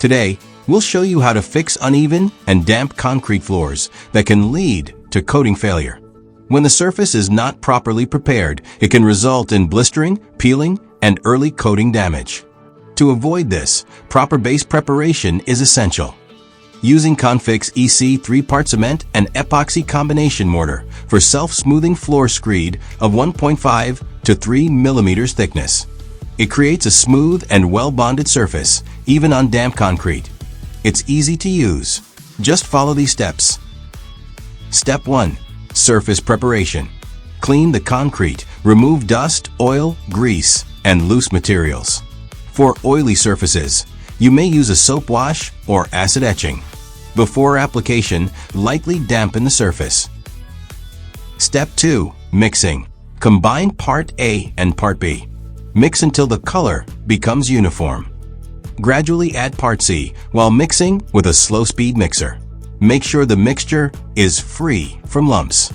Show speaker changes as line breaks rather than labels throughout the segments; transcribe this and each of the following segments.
Today, we'll show you how to fix uneven and damp concrete floors that can lead to coating failure. When the surface is not properly prepared, it can result in blistering, peeling, and early coating damage. To avoid this, proper base preparation is essential. Using Confix EC 3-part cement and epoxy combination mortar for self-smoothing floor screed of 1.5 to 3 millimeters thickness. It creates a smooth and well-bonded surface, even on damp concrete. It's easy to use. Just follow these steps. Step 1. Surface preparation. Clean the concrete. Remove dust, oil, grease, and loose materials. For oily surfaces, you may use a soap wash or acid etching. Before application, lightly dampen the surface. Step 2. Mixing. Combine Part A and Part B. Mix until the color becomes uniform. Gradually add Part C while mixing with a slow-speed mixer. Make sure the mixture is free from lumps.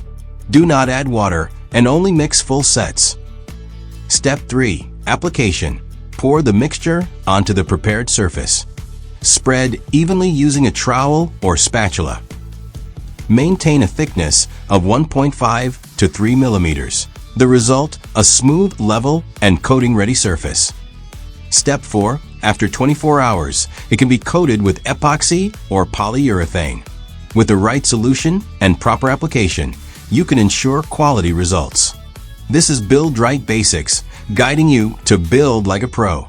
Do not add water and only mix full sets. Step 3. Application. Pour the mixture onto the prepared surface. Spread evenly using a trowel or spatula. Maintain a thickness of 1.5 to 3 millimeters. The result, a smooth, level, and coating-ready surface. Step 4. After 24 hours, it can be coated with epoxy or polyurethane. With the right solution and proper application, you can ensure quality results. This is Buildrite Basics, guiding you to build like a pro.